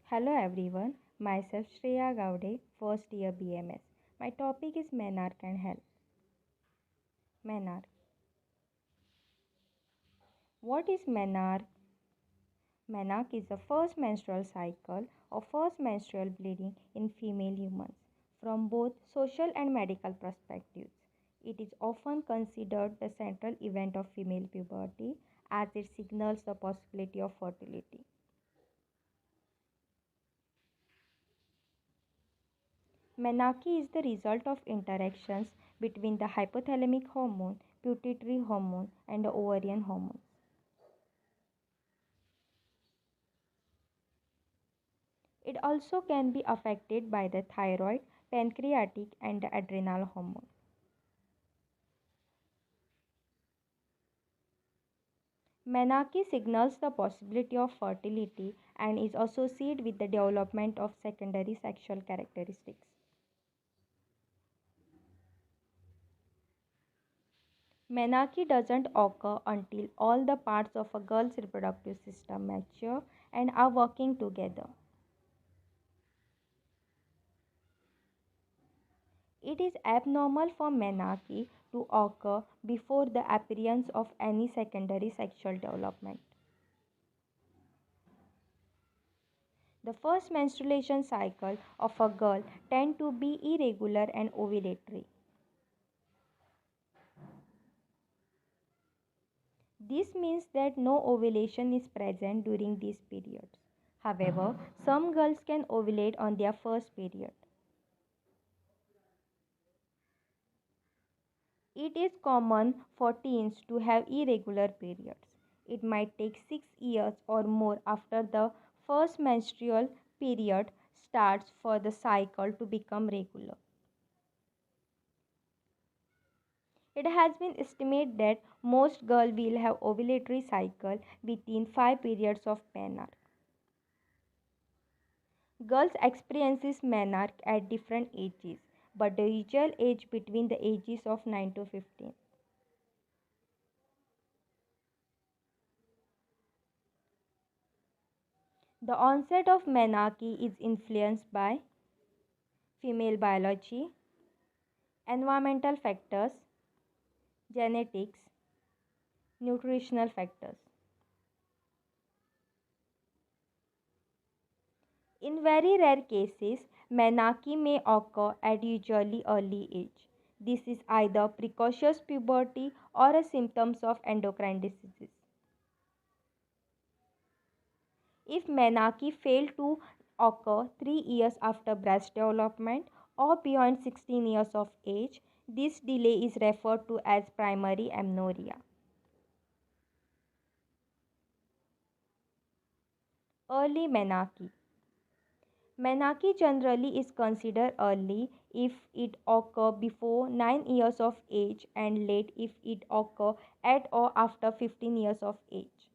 Hello everyone, myself Shreya Gaude, first year BMS. My topic is Menarche and Health. Menarche. What is menarche? Menarche is the first menstrual cycle or first menstrual bleeding in female humans from both social and medical perspectives. It is often considered the central event of female puberty as it signals the possibility of fertility. Menarche is the result of interactions between the hypothalamic hormone, pituitary hormone, and the ovarian hormone. It also can be affected by the thyroid, pancreatic, and the adrenal hormone. Menarche signals the possibility of fertility and is associated with the development of secondary sexual characteristics. Menarche doesn't occur until all the parts of a girl's reproductive system mature and are working together. It is abnormal for menarche to occur before the appearance of any secondary sexual development. The first menstruation cycle of a girl tend to be irregular and ovulatory. This means that no ovulation is present during these periods. However, some girls can ovulate on their first period. It is common for teens to have irregular periods. It might take 6 years or more after the first menstrual period starts for the cycle to become regular. It has been estimated that most girls will have ovulatory cycle within 5 periods of menarche. Girls experiences menarche at different ages, but the usual age between the ages of 9 to 15. The onset of menarche is influenced by female biology, environmental factors, genetics, nutritional factors. In very rare cases, menarche may occur at usually early age. This is either precocious puberty or a symptoms of endocrine diseases. If menarche fail to occur 3 years after breast development or beyond 16 years of age, this delay is referred to as primary amenorrhea. Early menarche. Menarche generally is considered early if it occurs before 9 years of age and late if it occurs at or after 15 years of age.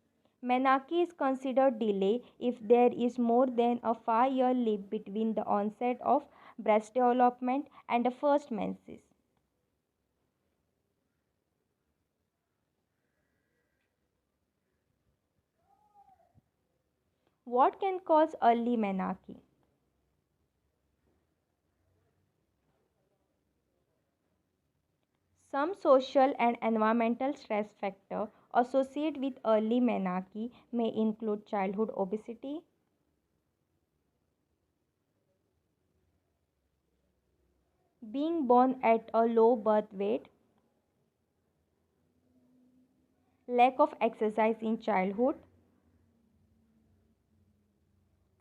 Menarche is considered delay if there is more than a 5-year leap between the onset of breast development and the first menses. What can cause early menarche? Some social and environmental stress factors associated with early menarche may include childhood obesity, being born at a low birth weight, lack of exercise in childhood,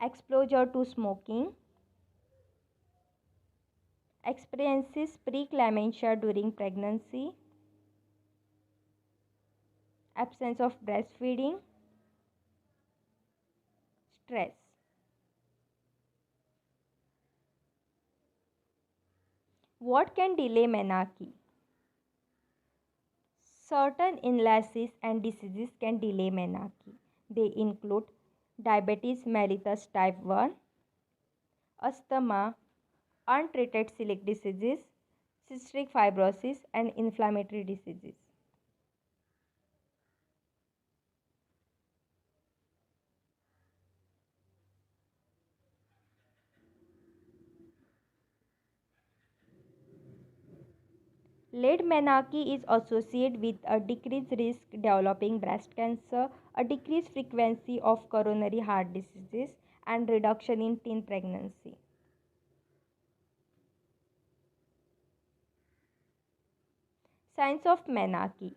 exposure to smoking, experiences preeclampsia during pregnancy, absence of breastfeeding, stress. What can delay menarche? Certain illnesses and diseases can delay menarche. They include diabetes mellitus type 1, asthma, untreated celiac diseases, cystic fibrosis, and inflammatory diseases. Late menarche is associated with a decreased risk developing breast cancer, a decreased frequency of coronary heart diseases, and reduction in teen pregnancy. Signs of menarche: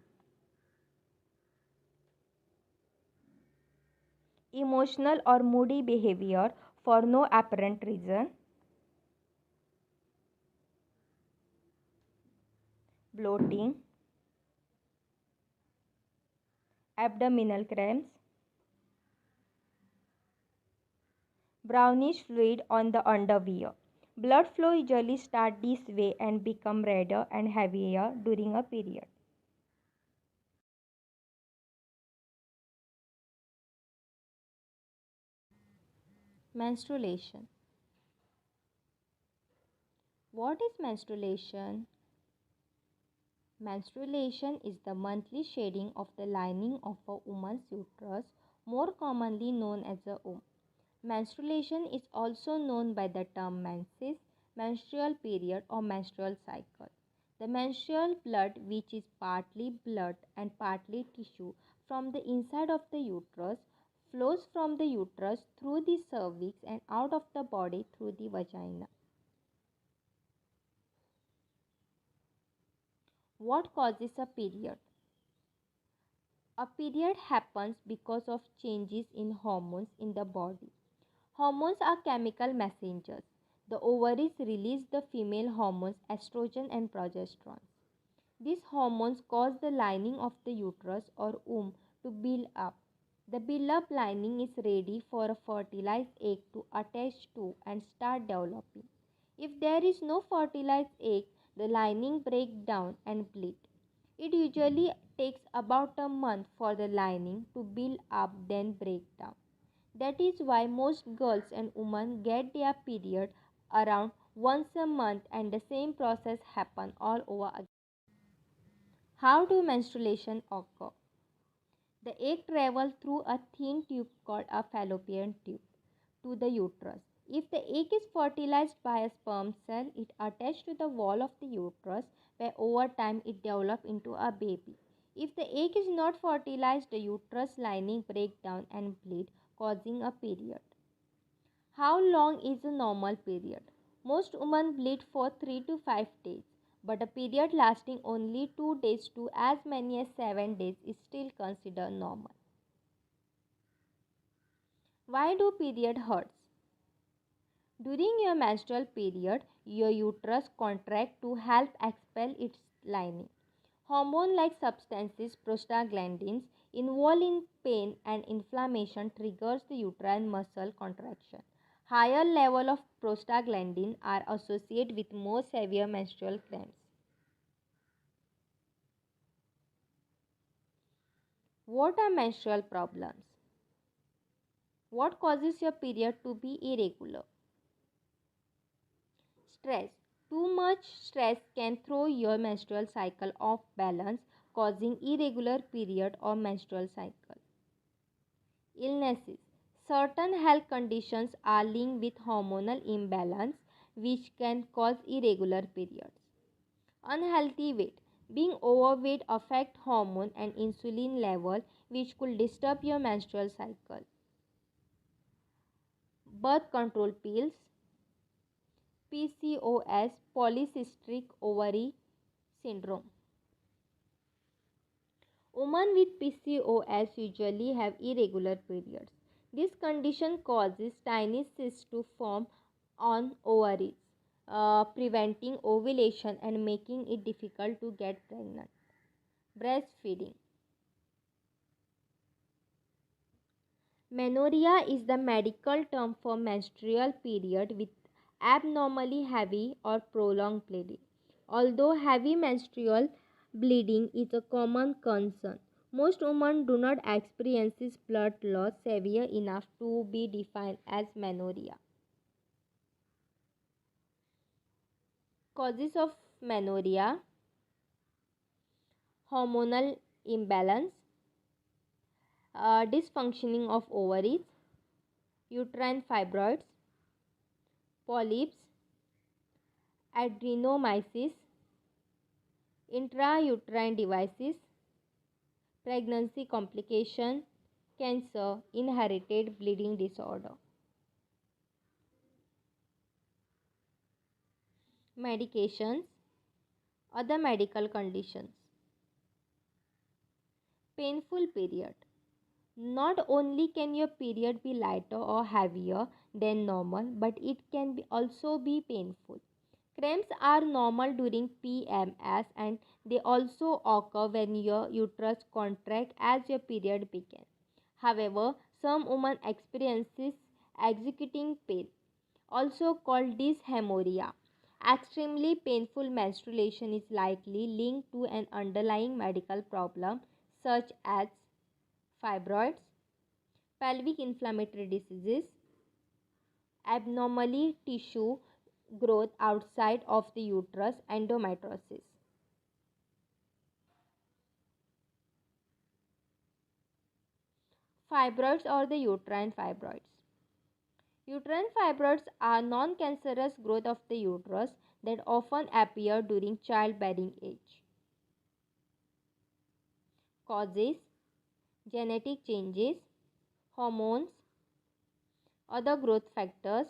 emotional or moody behavior for no apparent reason, bloating, abdominal cramps, brownish fluid on the underwear. Blood flow usually starts this way and become redder and heavier during a period. Menstruation. What is menstruation? Menstruation is the monthly shedding of the lining of a woman's uterus, more commonly known as a womb. Menstruation is also known by the term menses, menstrual period, or menstrual cycle. The menstrual blood, which is partly blood and partly tissue from the inside of the uterus, flows from the uterus through the cervix and out of the body through the vagina. What causes a period? A period happens because of changes in hormones in the body. Hormones are chemical messengers. The ovaries release the female hormones estrogen and progesterone. These hormones cause the lining of the uterus or womb to build up. The build up lining is ready for a fertilized egg to attach to and start developing. If there is no fertilized egg, the lining breaks down and bleed. It usually takes about a month for the lining to build up then break down. That is why most girls and women get their period around once a month and the same process happen all over again. How do menstruation occur? The egg travels through a thin tube called a fallopian tube to the uterus. If the egg is fertilized by a sperm cell, it attaches to the wall of the uterus where over time it develops into a baby. If the egg is not fertilized, the uterus lining breaks down and bleed, causing a period. How long is a normal period? Most women bleed for 3 to 5 days, but a period lasting only 2 days to as many as 7 days is still considered normal. Why do period hurts? During your menstrual period, your uterus contracts to help expel its lining. Hormone-like substances, prostaglandins, involved in pain and inflammation triggers the uterine muscle contraction. Higher level of prostaglandin are associated with more severe menstrual cramps. What are menstrual problems? What causes your period to be irregular? Stress. Too much stress can throw your menstrual cycle off balance, causing irregular period or menstrual cycle. Illnesses. Certain health conditions are linked with hormonal imbalance, which can cause irregular periods. Unhealthy weight. Being overweight affects hormone and insulin level, which could disturb your menstrual cycle. Birth control pills, PCOS, polycystic ovary syndrome. Women with PCOS usually have irregular periods. This condition causes tiny cysts to form on ovaries, preventing ovulation and making it difficult to get pregnant. Breastfeeding. Menorrhea is the medical term for menstrual period with abnormally heavy or prolonged bleeding. Although heavy menstrual bleeding is a common concern, most women do not experience blood loss severe enough to be defined as menorrhea. Causes of menorrhea: hormonal imbalance, dysfunctioning of ovaries, uterine fibroids, polyps, adenomyosis, intrauterine devices, pregnancy complication, cancer, inherited bleeding disorder. Medications, other medical conditions. Painful period. Not only can your period be lighter or heavier than normal, but it can also be painful. Cramps are normal during PMS and they also occur when your uterus contracts as your period begins. However, some women experiences executing pain, also called dysmenorrhea. Extremely painful menstruation is likely linked to an underlying medical problem such as fibroids, pelvic inflammatory diseases, abnormally tissue growth outside of the uterus, endometriosis. Fibroids or the uterine fibroids. Uterine fibroids are non-cancerous growth of the uterus that often appear during childbearing age. Causes: genetic changes, hormones, other growth factors,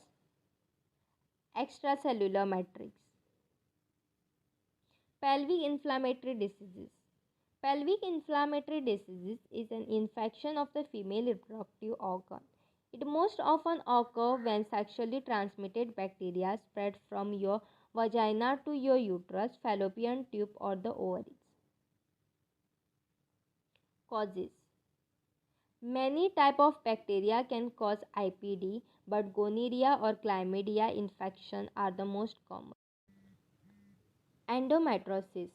extracellular matrix. Pelvic inflammatory diseases. Pelvic inflammatory diseases is an infection of the female reproductive organ. It most often occurs when sexually transmitted bacteria spread from your vagina to your uterus, fallopian tube, or the ovaries. Causes: many types of bacteria can cause IPD, but gonorrhea or chlamydia infection are the most common. Endometriosis.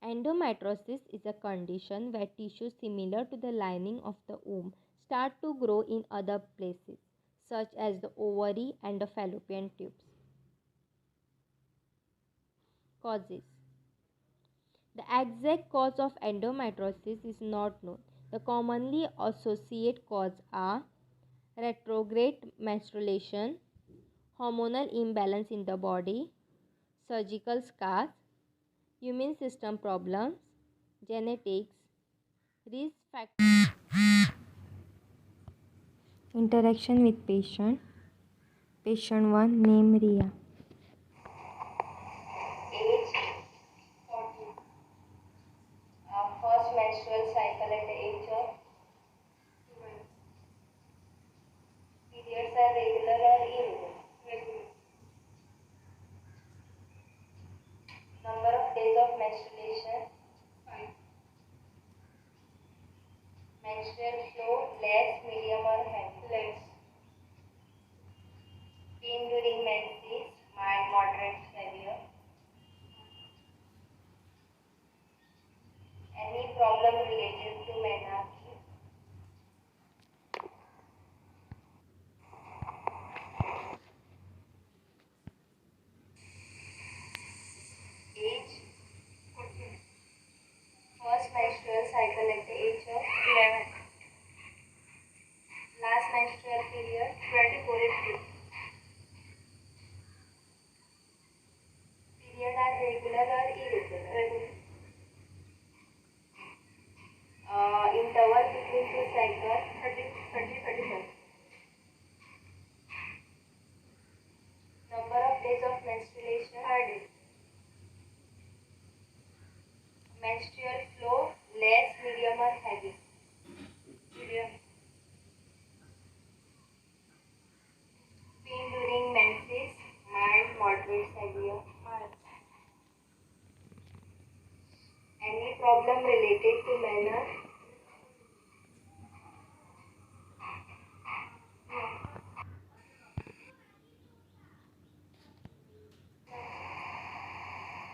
Endometriosis is a condition where tissues similar to the lining of the womb start to grow in other places, such as the ovary and the fallopian tubes. Causes: the exact cause of endometriosis is not known. The commonly associated causes are retrograde menstruation, hormonal imbalance in the body, surgical scars, immune system problems, genetics, risk factors. Interaction with patient. Patient 1 name Ria. Age 40. First menstrual cycle at the age of 12. Periods are regular or irregular. Regular. Number of days of menstruation 5. Menstrual flow less, medium or heavy. Less. Pain during menses mild, moderate, severe. Any problem related to menarche. Age 14. First menstrual cycle at the age of 11. Last menstrual period 24 April. Periods are regular or irregular. Regular. Interval between two cycles 30 months. Number of days of menstruation 5 days. Menstrual flow less, medium or heavy. Medium. Pain during menses mild, moderate, severe. Mild. Any problem related to menarche?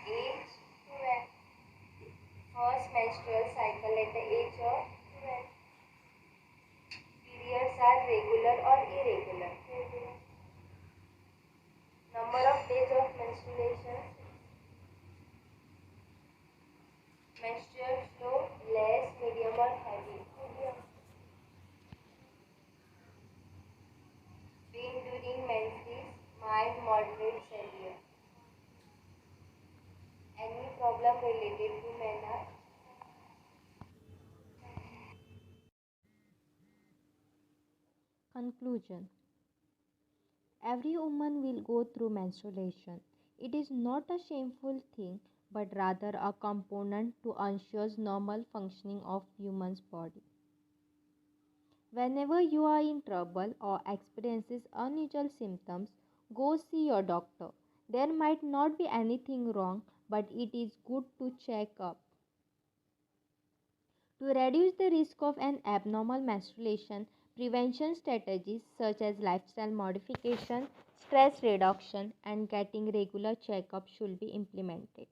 Age 12. First menstrual cycle at the age of 12. Periods are regular or irregular. Regular. Number of days of menstruation. Menstrual flow less, medium or heavy. Medium. Pain during menses mild, moderate, severe. Conclusion. Every woman will go through menstruation. It is not a shameful thing, but rather a component to ensure normal functioning of human's body. Whenever you are in trouble or experiences unusual symptoms, go see your doctor. There might not be anything wrong, but it is good to check up. To reduce the risk of an abnormal menstruation, prevention strategies such as lifestyle modification, stress reduction, and getting regular checkups should be implemented.